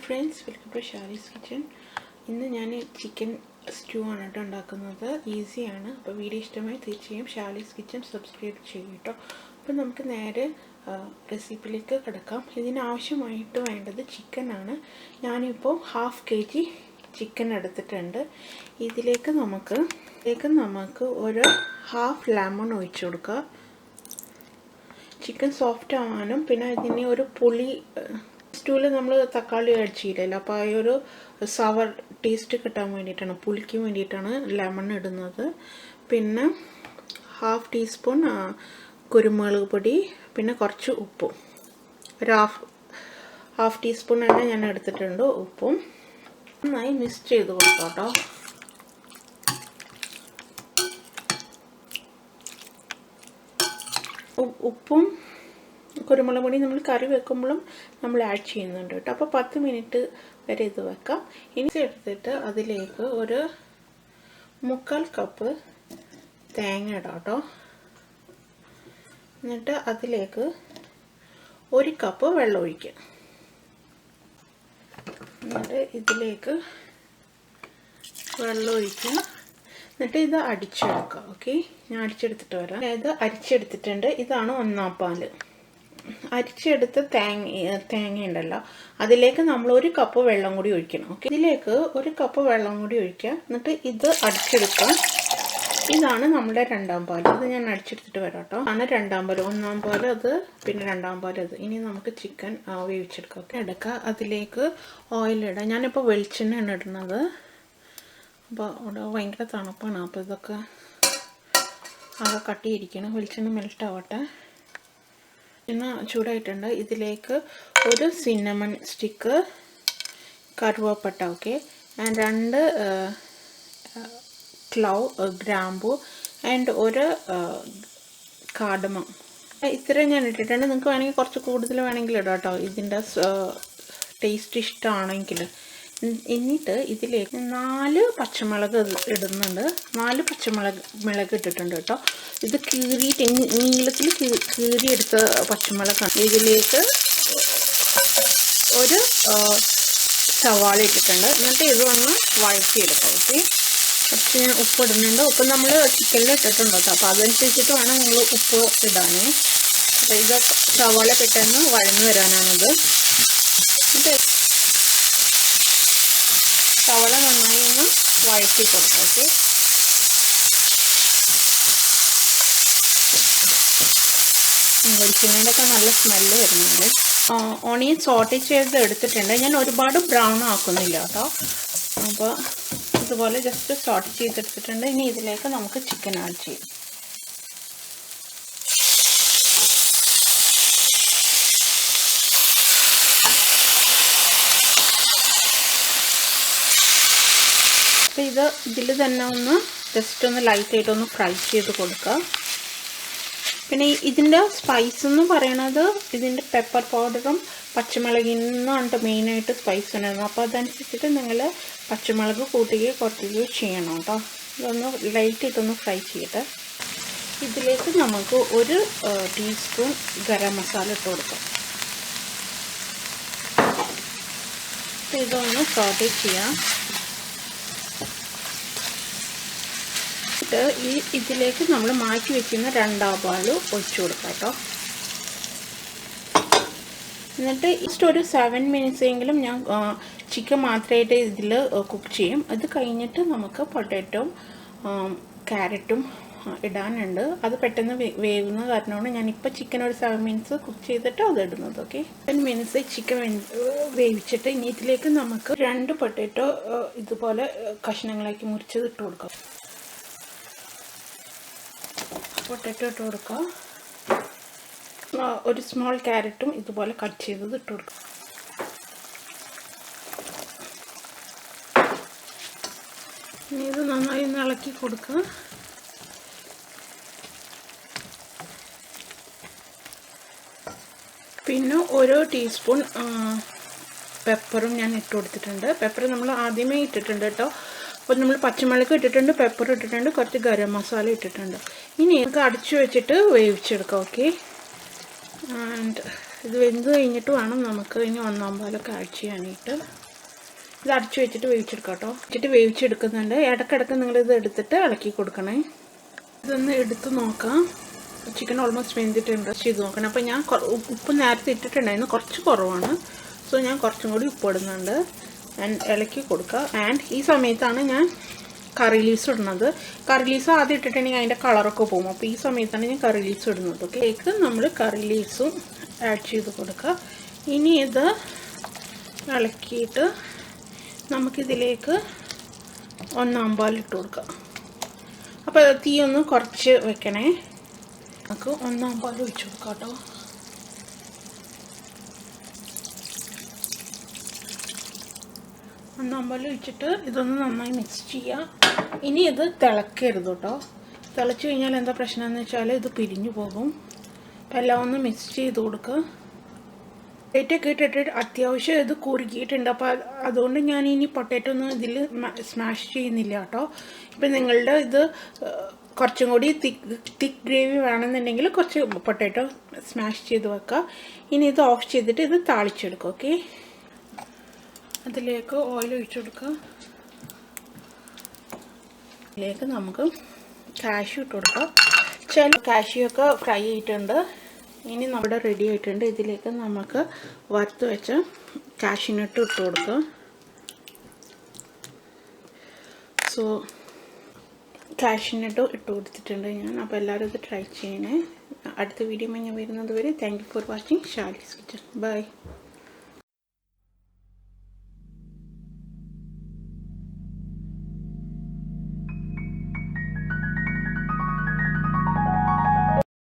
friends, welcome to Shari's kitchen. ഇന്ന് ഞാൻ chicken stew ആണ് ഉണ്ടാക്കുന്നത്. ഈസിയാണ്. അപ്പോൾ വീഡിയോ ഇഷ്ടമായി തീർച്ചയായും ഷാലീസ് കിച്ചൺ സബ്സ്ക്രൈബ് ചെയ്യൂ കേട്ടോ. അപ്പോൾ നമുക്ക് നേരെ റെസിപ്പിയിലേക്ക് കിടക്കാം. ഇതിനാവശ്യമായിട്ട് വേണ്ടത് ചിക്കൻ ആണ്. ഞാനിപ്പോൾ 1/2 kg ചിക്കൻ എടുത്തിട്ടുണ്ട്. ഇതിലേക്ക് നമുക്ക് ഒരു 1/2 ലെമൺ ഒഴിച്ചു കൊടുക്കുക. ചിക്കൻ സോഫ്റ്റ് ആവാനും പിന്നെ ഇതിന് ഒരു പുളി സ്റ്റൂവിൽ നമ്മൾ തക്കാളി അടിച്ചില്ലല്ലോ, അപ്പോൾ ആ ഒരു സവർ ടേസ്റ്റ് കിട്ടാൻ വേണ്ടിയിട്ടാണ്, പുളിക്ക് വേണ്ടിയിട്ടാണ് ലെമൺ ഇടുന്നത്. പിന്നെ 1/2 ടീസ്പൂൺ കുരുമുളക് പൊടി, പിന്നെ കുറച്ച് ഉപ്പും, ഒരു ഹാഫ് ടീസ്പൂൺ തന്നെ ഞാൻ എടുത്തിട്ടുണ്ട്. ഉപ്പും നന്നായി മിക്സ് ചെയ്ത് കൊടുക്കാം കേട്ടോ. ഉപ്പും കുരുമുളക് പൊടി നമ്മൾ കറി വെക്കുമ്പോഴും നമ്മൾ ആഡ് ചെയ്യുന്നുണ്ട് കേട്ടോ. അപ്പോൾ 10 മിനിറ്റ് വരെ ഇത് വെക്കാം. ഇനി എടുത്തിട്ട് അതിലേക്ക് ഒരു 1/4 കപ്പ് തേങ്ങ ഇടാം കേട്ടോ. എന്നിട്ട് അതിലേക്ക് 1 കപ്പ് വെള്ളം ഒഴിക്കുക. എന്നിട്ട് ഇതിലേക്ക് വെള്ളം ഒഴിക്കുക. എന്നിട്ട് ഇത് അടിച്ചെടുക്കുക. ഓക്കെ, ഞാൻ അടിച്ചെടുത്തിട്ട് വരാം. അതായത് അരിച്ചെടുത്തിട്ടുണ്ട്. ഇതാണ് 1/4 പാല്. അരിച്ചെടുത്ത തേങ്ങ ഉണ്ടല്ലോ, അതിലേക്ക് നമ്മൾ 1 കപ്പ് വെള്ളം കൂടി ഒഴിക്കണം. ഓക്കെ, ഇതിലേക്ക് 1 കപ്പ് വെള്ളം കൂടി ഒഴിക്കുക. എന്നിട്ട് ഇത് അടിച്ചെടുക്കാം. ഇതാണ് നമ്മുടെ 2ാം പാൽ. ഇത് ഞാൻ അടിച്ചെടുത്തിട്ട് വരാം കേട്ടോ. ആണ് 2ാം പാൽ. 1/4 പാൽ അത്, പിന്നെ 2ാം പാൽ അത്. ഇനി നമുക്ക് ചിക്കൻ വേവിച്ചെടുക്കാം. ഓക്കെ, എടുക്കുക. അതിലേക്ക് ഓയിൽ ഇടാം. ഞാനിപ്പോൾ വെളിച്ചെണ്ണയാണ് ഇടുന്നത്. അപ്പോൾ അവിടെ ഭയങ്കര തണുപ്പാണ്, അപ്പോൾ ഇതൊക്കെ ആകെ കട്ടിയിരിക്കണം. വെളിച്ചെണ്ണ മെൽറ്റ് ആവട്ടെ. പിന്നെ ചൂടായിട്ടുണ്ട്. ഇതിലേക്ക് ഒരു സിന്നമൺ സ്റ്റിക്ക്, കറുവപ്പട്ട, ഓക്കെ, ആൻഡ് 2 ഗ്രാമ്പു ആൻഡ് ഒരു കാർഡമം. ഇത്രയും ഞാൻ ഇട്ടിട്ടുണ്ട്. നിങ്ങൾക്ക് വേണമെങ്കിൽ കുറച്ച് കൂടുതൽ വേണമെങ്കിൽ ഇടാം കേട്ടോ, ഇതിൻ്റെ ടേസ്റ്റ് ഇഷ്ടമാണെങ്കിൽ. എന്നിട്ട് ഇതിലേക്ക് 4 പച്ചമുളക് ഇടുന്നുണ്ട്. 4 പച്ചമുളക് ഇട്ടിട്ടുണ്ട് കേട്ടോ. ഇത് കീറിയിട്ട് നീളത്തിൽ കീറിയെടുത്ത പച്ചമുളകാണ്. ഇതിലേക്ക് ഒരു സവാള ഇട്ടിട്ടുണ്ട്. എന്നിട്ട് ഇതൊന്ന് വഴറ്റിയെടുക്കാം. ഓക്കെ, കുറച്ച് ഞാൻ ഉപ്പ് ഇടുന്നുണ്ട്. ഉപ്പ് നമ്മൾ ചിക്കനിൽ ഇട്ടിട്ടുണ്ട് കേട്ടോ, അപ്പോൾ അതനുസരിച്ചിട്ട് വേണം നിങ്ങൾ ഉപ്പ് ഇടാനേ. അപ്പോൾ ഇത് സവാള പെട്ടെന്ന് വഴന്നു വരാനാണിത്. എന്നിട്ട് സവാള നന്നായി ഒന്ന് വഴറ്റി കൊടുക്കാം. ഓക്കെ, വെളിച്ചെണ്ണയുടെ ഒക്കെ നല്ല സ്മെല്ല് വരുന്നുണ്ട്. ഓണിയൻ സോട്ട് ചെയ്ത് എടുത്തിട്ടുണ്ട്. ഞാൻ ഒരുപാട് ബ്രൗൺ ആക്കുന്നില്ല കേട്ടോ. അപ്പോൾ ഇതുപോലെ ജസ്റ്റ് സോട്ട് ചെയ്തെടുത്തിട്ടുണ്ട്. ഇനി ഇതിലേക്ക് നമുക്ക് ചിക്കൻ ആഡ് ചെയ്യാം. അപ്പോൾ ഇതിൽ തന്നെ ഒന്ന് ജസ്റ്റ് ഒന്ന് ലൈറ്റായിട്ടൊന്ന് ഫ്രൈ ചെയ്ത് കൊടുക്കുക. പിന്നെ ഇതിൻ്റെ സ്പൈസ് എന്ന് പറയണത് ഇതിൻ്റെ പെപ്പർ പൗഡറും പച്ചമുളകിൽ നിന്നാണ് മെയിനായിട്ട് സ്പൈസ് ഉണ്ടായിരുന്നത്. അപ്പോൾ അതനുസരിച്ചിട്ട് നിങ്ങൾ പച്ചമുളക് കൂട്ടുകയോ കുറയ്ക്കുകയോ ചെയ്യണം കേട്ടോ. ഇതൊന്ന് ലൈറ്റായിട്ടൊന്ന് ഫ്രൈ ചെയ്തിട്ട് ഇതിലേക്ക് നമുക്ക് 1 ടീസ്പൂൺ ഗരം മസാല ഇട്ട് കൊടുക്കാം. ഇതൊന്ന് സോട്ടേ ചെയ്യാം. ഇതിലേക്ക് നമ്മൾ മാറ്റി വെക്കുന്ന 2ാം പാൽ ഒഴിച്ചു കൊടുക്കാം കേട്ടോ. എന്നിട്ട് ജസ്റ്റ് ഒരു 7 മിനിറ്റ്സ് എങ്കിലും ഞാൻ ചിക്കൻ മാത്രമായിട്ട് ഇതിൽ കുക്ക് ചെയ്യും. അത് കഴിഞ്ഞിട്ട് നമുക്ക് പൊട്ടാറ്റോയും ക്യാരറ്റും ഇടാനുണ്ട്. അത് പെട്ടെന്ന് വേവുന്ന കാരണമാണ് ഞാനിപ്പോൾ ചിക്കൻ ഒരു 7 മിനിറ്റ്സ് കുക്ക് ചെയ്തിട്ട് അത് ഇടുന്നത്. ഓക്കെ, 7 മിനിറ്റ്സ് ചിക്കൻ വേവിച്ചിട്ട് ഇനി ഇതിലേക്ക് നമുക്ക് 2 പൊട്ടാറ്റോ ഇതുപോലെ കഷ്ണങ്ങളാക്കി മുറിച്ചത് ഇട്ട് കൊടുക്കാം. പൊട്ടാറ്റോ ഇട്ട് കൊടുക്കുക. ഒരു സ്മോൾ ക്യാരറ്റും ഇതുപോലെ കട്ട് ചെയ്തത് ഇട്ട് കൊടുക്കുക. ഇനി ഇത് നന്നായി ഒന്ന് ഇളക്കി കൊടുക്കുക. പിന്നെ 1 ടീസ്പൂൺ പെപ്പറും ഞാൻ ഇട്ട് കൊടുത്തിട്ടുണ്ട്. പെപ്പർ നമ്മൾ ആദ്യമേ ഇട്ടിട്ടുണ്ട് കേട്ടോ. അപ്പോൾ നമ്മൾ പച്ചമുളക് ഇട്ടിട്ടുണ്ട്, പെപ്പർ ഇട്ടിട്ടുണ്ട്, കുറച്ച് ഗരം മസാല ഇട്ടിട്ടുണ്ട്. ഇനി നമുക്ക് അടച്ചു വെച്ചിട്ട് വേവിച്ചെടുക്കാം. ഓക്കെ, ആൻഡ് ഇത് വെന്ത് കഴിഞ്ഞിട്ട് വേണം നമുക്ക് ഇനി ഒന്നാം പാലൊക്കെ ആഡ് ചെയ്യാനായിട്ട്. ഇത് അടച്ചു വെച്ചിട്ട് വേവിച്ചെടുക്കാം കേട്ടോ. വെച്ചിട്ട് വേവിച്ചെടുക്കുന്നുണ്ട്. ഇടയ്ക്കിടയ്ക്ക് നിങ്ങളിത് എടുത്തിട്ട് ഇളക്കി കൊടുക്കണേ. ഇതൊന്ന് എടുത്ത് നോക്കാം. ചിക്കൻ ഓൾമോസ്റ്റ് വെന്തിട്ടുണ്ട്. ചെയ്ത് നോക്കണം. അപ്പോൾ ഞാൻ ഉപ്പ് നേരത്തെ ഇട്ടിട്ടുണ്ടായിരുന്നു, കുറച്ച് കുറവാണ്. സോ ഞാൻ കുറച്ചും കൂടി ഉപ്പ് ഇടുന്നുണ്ട്. ഇളക്കി കൊടുക്കുക. ആൻഡ് ഈ സമയത്താണ് ഞാൻ കറി ലീവ്സ് ഇടുന്നത്. കറി ലീവ്സ് ആദ്യം ഇട്ടിട്ടുണ്ടെങ്കിൽ അതിൻ്റെ കളറൊക്കെ പോകും. അപ്പോൾ ഈ സമയത്താണ് ഞാൻ കറി ലീവ്സ് ഇടുന്നത്. ഓക്കെ, ഇതിലേക്ക് നമ്മൾ കറി ലീവ്സും ആഡ് ചെയ്ത് കൊടുക്കുക. ഇനി ഇത് ഇളക്കിയിട്ട് നമുക്കിതിലേക്ക് ഒന്നാം പാലിട്ട് കൊടുക്കാം. അപ്പോൾ തീ ഒന്ന് കുറച്ച് വെക്കണേ. നമുക്ക് ഒന്നാം പാൽ ഒഴിച്ച് കൊടുക്കാം കേട്ടോ. ഒന്നാം പാൽ ഒഴിച്ചിട്ട് ഇതൊന്ന് നന്നായി മിക്സ് ചെയ്യുക. ഇനി ഇത് തിളക്കരുത് കേട്ടോ. തിളച്ച് കഴിഞ്ഞാൽ എന്താ പ്രശ്നം എന്ന് വെച്ചാൽ ഇത് പിരിഞ്ഞു പോകും. അപ്പോൾ എല്ലാം ഒന്ന് മിക്സ് ചെയ്ത് കൊടുക്കുക. പൊട്ടേറ്റോ ഇട്ടിട്ട് അത്യാവശ്യം ഇത് കുറുകിയിട്ടുണ്ട്. അപ്പോൾ അതുകൊണ്ട് ഞാൻ ഇനി പൊട്ടേറ്റോ ഒന്നും ഇതിൽ സ്മാഷ് ചെയ്യുന്നില്ല കേട്ടോ. ഇപ്പം നിങ്ങളുടെ ഇത് കുറച്ചും കൂടി തിക്ക് ഗ്രേവി വേണമെന്നുണ്ടെങ്കിൽ കുറച്ച് പൊട്ടേറ്റോ സ്മാഷ് ചെയ്ത് വെക്കുക. ഇനി ഇത് ഓഫ് ചെയ്തിട്ട് ഇത് താളിച്ചെടുക്കുക. ഓക്കെ, അതിലേക്ക് ഓയിൽ ഒഴിച്ചു കൊടുക്കുക. ഇതിലേക്ക് നമുക്ക് കാഷ്യൂ ഇട്ട് കൊടുക്കാം. ചില കാഷ്യൂ ഒക്കെ ഫ്രൈ ചെയ്തിട്ടുണ്ട്. ഇനി നമ്മുടെ റെഡി ആയിട്ടുണ്ട്. ഇതിലേക്ക് നമുക്ക് വറുത്ത് വെച്ച കാഷ്യൂനട്ട് ഇട്ട് കൊടുക്കുക. സോ കാഷ്യൂനട്ട് ഇട്ട് കൊടുത്തിട്ടുണ്ട് ഞാൻ. അപ്പോൾ എല്ലാവരും ഇത് ട്രൈ ചെയ്യണേ. അടുത്ത വീഡിയോ ഞാൻ വരുന്നത് വരെ thank you for watching Shaly's Kitchen. By.